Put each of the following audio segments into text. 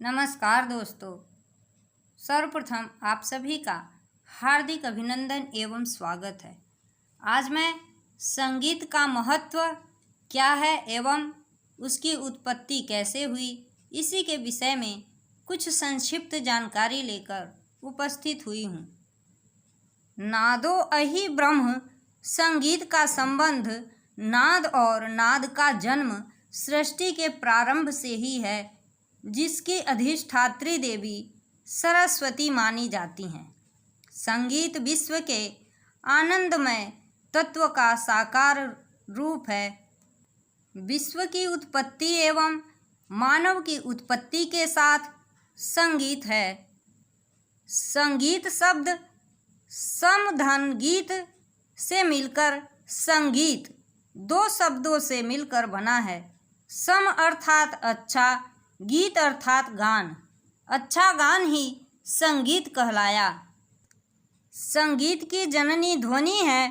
नमस्कार दोस्तों। सर्वप्रथम आप सभी का हार्दिक अभिनंदन एवं स्वागत है। आज मैं संगीत का महत्व क्या है एवं उसकी उत्पत्ति कैसे हुई, इसी के विषय में कुछ संक्षिप्त जानकारी लेकर उपस्थित हुई हूँ। नादो अहि ब्रह्म। संगीत का संबंध नाद और नाद का जन्म सृष्टि के प्रारंभ से ही है, जिसकी अधिष्ठात्री देवी सरस्वती मानी जाती हैं। संगीत विश्व के आनंदमय तत्व का साकार रूप है। विश्व की उत्पत्ति एवं मानव की उत्पत्ति के साथ संगीत है। संगीत शब्द समधन गीत से मिलकर संगीत दो शब्दों से मिलकर बना है। सम अर्थात अच्छा, गीत अर्थात गान। अच्छा गान ही संगीत कहलाया। संगीत की जननी ध्वनि है।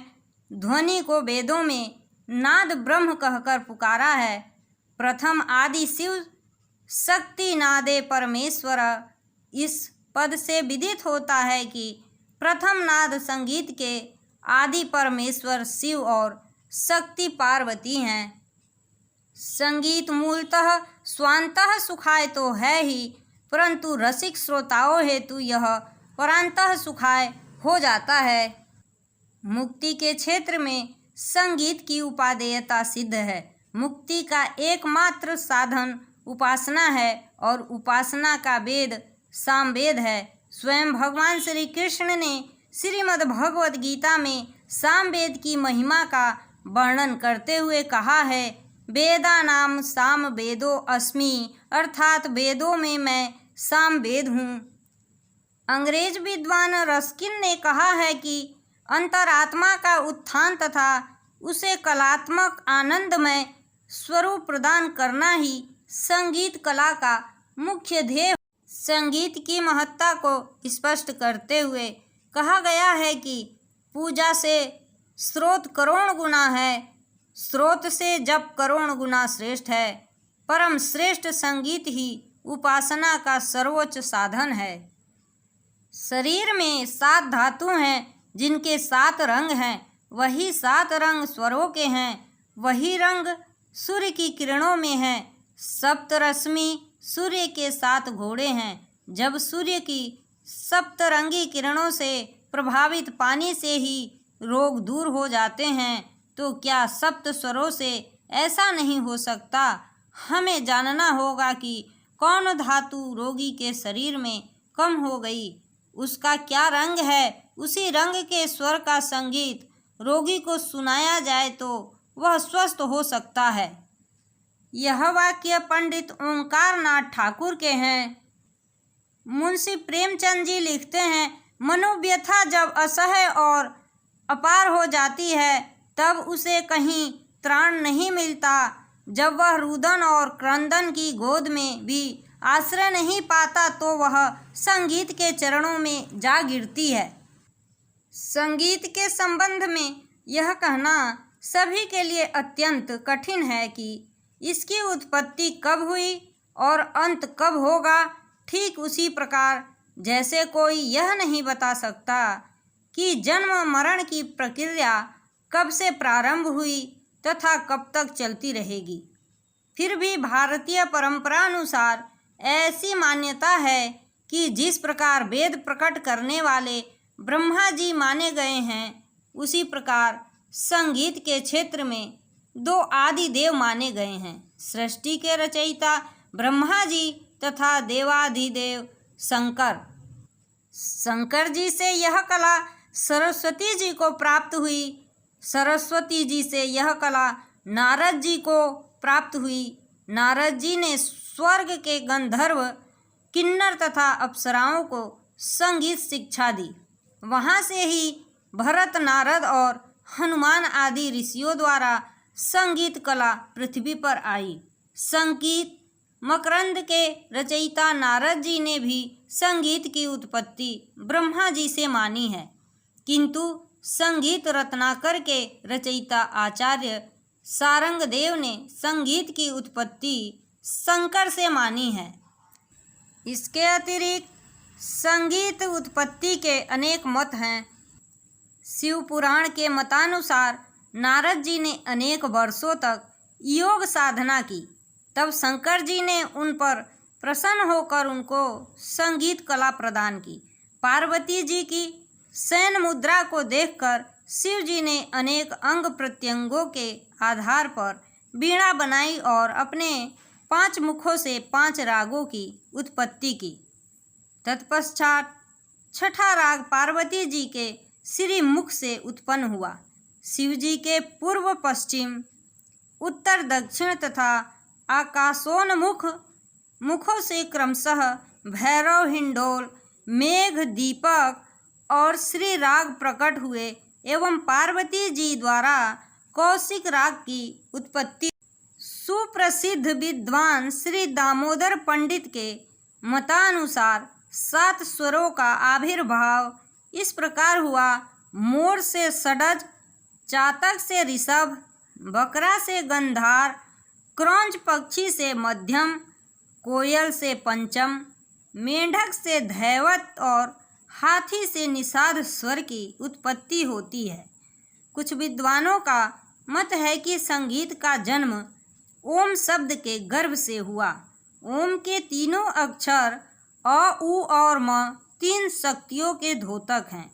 ध्वनि को वेदों में नाद ब्रह्म कहकर पुकारा है। प्रथम आदि शिव शक्ति नादे परमेश्वर। इस पद से विदित होता है कि प्रथम नाद संगीत के आदि परमेश्वर शिव और शक्ति पार्वती हैं। संगीत मूलतः स्वांतः सुखाय तो है ही, परंतु रसिक श्रोताओं हेतु यह परांतः सुखाय हो जाता है। मुक्ति के क्षेत्र में संगीत की उपादेयता सिद्ध है। मुक्ति का एकमात्र साधन उपासना है और उपासना का वेद सामवेद है। स्वयं भगवान श्री कृष्ण ने श्रीमद् भगवद गीता में सामवेद की महिमा का वर्णन करते हुए कहा है, वेदानाम सामवेदो अस्मि, अर्थात वेदों में मैं सामवेद हूँ। अंग्रेज विद्वान रस्किन ने कहा है कि अंतरात्मा का उत्थान तथा उसे कलात्मक आनंदमय स्वरूप प्रदान करना ही संगीत कला का मुख्य ध्येय। संगीत की महत्ता को स्पष्ट करते हुए कहा गया है कि पूजा से स्रोत करोड़ गुना है, स्रोत से जप करोड़ गुना श्रेष्ठ है। परम श्रेष्ठ संगीत ही उपासना का सर्वोच्च साधन है। शरीर में 7 धातु हैं, जिनके 7 रंग हैं। वही 7 रंग स्वरों के हैं। वही रंग सूर्य की किरणों में हैं। सप्तरश्मि सूर्य के 7 घोड़े हैं। जब सूर्य की सप्तरंगी किरणों से प्रभावित पानी से ही रोग दूर हो जाते हैं, तो क्या सप्त स्वरों से ऐसा नहीं हो सकता? हमें जानना होगा कि कौन धातु रोगी के शरीर में कम हो गई, उसका क्या रंग है। उसी रंग के स्वर का संगीत रोगी को सुनाया जाए तो वह स्वस्थ हो सकता है। यह वाक्य पंडित ओंकार नाथ ठाकुर के हैं। मुंशी प्रेमचंद जी लिखते हैं, मनोव्यथा जब असह्य और अपार हो जाती है, तब उसे कहीं त्राण नहीं मिलता। जब वह रुदन और क्रंदन की गोद में भी आश्रय नहीं पाता, तो वह संगीत के चरणों में जा गिरती है। संगीत के संबंध में यह कहना सभी के लिए अत्यंत कठिन है कि इसकी उत्पत्ति कब हुई और अंत कब होगा। ठीक उसी प्रकार जैसे कोई यह नहीं बता सकता कि जन्म मरण की प्रक्रिया कब से प्रारंभ हुई तथा कब तक चलती रहेगी। फिर भी भारतीय परंपरा अनुसार ऐसी मान्यता है कि जिस प्रकार वेद प्रकट करने वाले ब्रह्मा जी माने गए हैं, उसी प्रकार संगीत के क्षेत्र में 2 आदि देव माने गए हैं। सृष्टि के रचयिता ब्रह्मा जी तथा देवाधिदेव शंकर। शंकर जी से यह कला सरस्वती जी को प्राप्त हुई। सरस्वती जी से यह कला नारद जी को प्राप्त हुई। नारद जी ने स्वर्ग के गंधर्व, किन्नर तथा अप्सराओं को संगीत शिक्षा दी। वहाँ से ही भरत, नारद और हनुमान आदि ऋषियों द्वारा संगीत कला पृथ्वी पर आई। संगीत मकरंद के रचयिता नारद जी ने भी संगीत की उत्पत्ति ब्रह्मा जी से मानी है, किंतु संगीत रत्नाकर के रचयिता आचार्य सारंगदेव ने संगीत की उत्पत्ति शंकर से मानी है। इसके अतिरिक्त संगीत उत्पत्ति के अनेक मत हैं। शिव पुराण के मतानुसार नारद जी ने अनेक वर्षों तक योग साधना की। तब शंकर जी ने उन पर प्रसन्न होकर उनको संगीत कला प्रदान की। पार्वती जी की शयन मुद्रा को देखकर शिव जी ने अनेक अंग प्रत्यंगों के आधार पर वीणा बनाई और अपने 5 मुखों से 5 रागों की उत्पत्ति की। तत्पश्चात छठा राग पार्वती जी के श्री मुख से उत्पन्न हुआ। शिव जी के पूर्व पश्चिम उत्तर दक्षिण तथा आकाशोन्मुख मुखों से क्रमशः भैरव, हिंडोल, मेघ, दीपक और श्री राग प्रकट हुए एवं पार्वती जी द्वारा कौशिक राग की उत्पत्ति। सुप्रसिद्ध विद्वान श्री दामोदर पंडित के मतानुसार 7 स्वरों का आविर्भाव इस प्रकार हुआ। मोर से षडज, चातक से ऋषभ, बकरा से गंधार, क्रौंच पक्षी से मध्यम, कोयल से पंचम, मेंढक से धैवत और हाथी से निषाद स्वर की उत्पत्ति होती है। कुछ विद्वानों का मत है कि संगीत का जन्म ओम शब्द के गर्भ से हुआ। ओम के तीनों अक्षर अ, उ और म 3 शक्तियों के द्योतक हैं।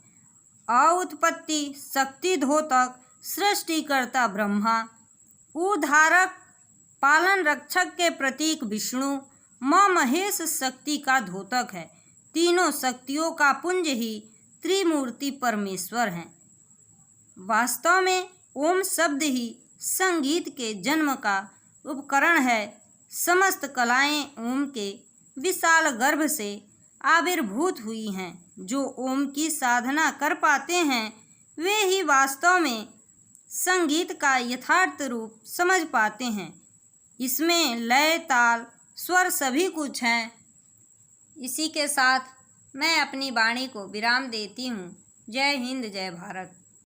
अ उत्पत्ति शक्ति द्योतक सृष्टिकर्ता ब्रह्मा, उ धारक पालन रक्षक के प्रतीक विष्णु, म महेश शक्ति का द्योतक है। तीनों शक्तियों का पुंज ही त्रिमूर्ति परमेश्वर हैं। वास्तव में ओम शब्द ही संगीत के जन्म का उपकरण है। समस्त कलाएं ओम के विशाल गर्भ से आविर्भूत हुई हैं। जो ओम की साधना कर पाते हैं वे ही वास्तव में संगीत का यथार्थ रूप समझ पाते हैं। इसमें लय, ताल, स्वर सभी कुछ हैं। इसी के साथ मैं अपनी वाणी को विराम देती हूँ। जय हिंद, जय भारत।